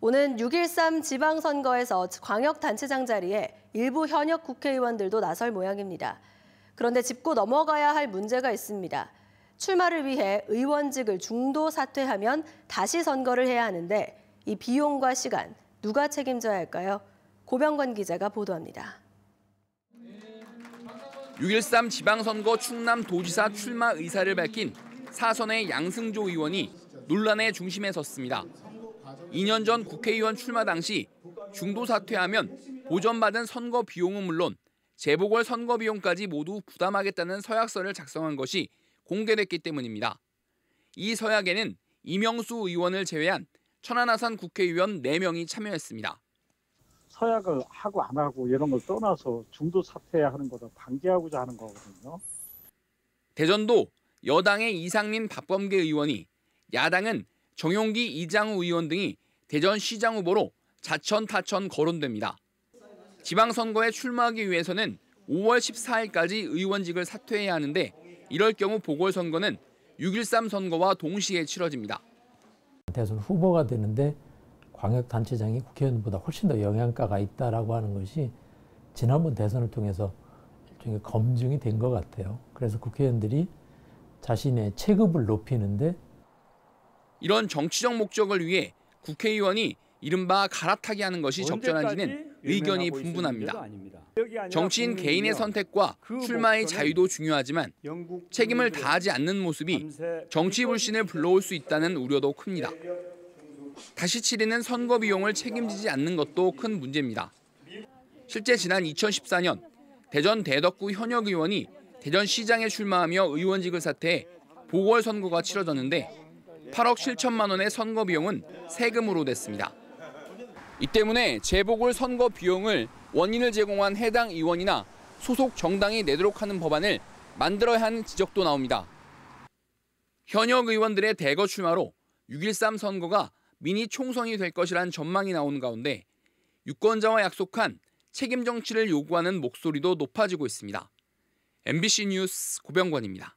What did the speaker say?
오는 6.13 지방선거에서 광역단체장 자리에 일부 현역 국회의원들도 나설 모양입니다. 그런데 짚고 넘어가야 할 문제가 있습니다. 출마를 위해 의원직을 중도 사퇴하면 다시 선거를 해야 하는데 이 비용과 시간 누가 책임져야 할까요? 고병관 기자가 보도합니다. 6.13 지방선거 충남도지사 출마 의사를 밝힌 사선의 양승조 의원이 논란의 중심에 섰습니다. 2년 전 국회의원 출마 당시 중도 사퇴하면 보전받은 선거 비용은 물론 재보궐 선거 비용까지 모두 부담하겠다는 서약서를 작성한 것이 공개됐기 때문입니다. 이 서약에는 이명수 의원을 제외한 천안하산 국회의원 4명이 참여했습니다. 서약을 하고 안 하고 이런 걸 떠나서 중도 사퇴하는 거를 방지하고자 하는 거거든요. 대전도 여당의 이상민 박범계 의원이, 야당은 정용기 이장우 의원 등이 대전시장 후보로 자천 타천 거론됩니다. 지방선거에 출마하기 위해서는 5월 14일까지 의원직을 사퇴해야 하는데 이럴 경우 보궐선거는 6.13 선거와 동시에 치러집니다. 대선 후보가 되는데 광역단체장이 국회의원보다 훨씬 더 영향가가 있다라고 하는 것이 지난번 대선을 통해서 일종의 검증이 된 것 같아요. 그래서 국회의원들이 자신의 체급을 높이는데 이런 정치적 목적을 위해 국회의원이 이른바 갈아타기 하는 것이 적절한지는 의견이 분분합니다. 정치인 개인의 선택과 출마의 자유도 중요하지만 책임을 다하지 않는 모습이 정치 불신을 불러올 수 있다는 우려도 큽니다. 다시 치르는 선거 비용을 책임지지 않는 것도 큰 문제입니다. 실제 지난 2014년 대전 대덕구 현역 의원이 대전시장에 출마하며 의원직을 사퇴해 보궐선거가 치러졌는데 8억 7천만 원의 선거 비용은 세금으로 냈습니다. 이 때문에 재보궐 선거 비용을 원인을 제공한 해당 의원이나 소속 정당이 내도록 하는 법안을 만들어야 하는 지적도 나옵니다. 현역 의원들의 대거 출마로 6.13 선거가 미니 총선이 될 것이란 전망이 나오는 가운데 유권자와 약속한 책임 정치를 요구하는 목소리도 높아지고 있습니다. MBC 뉴스 고병관입니다.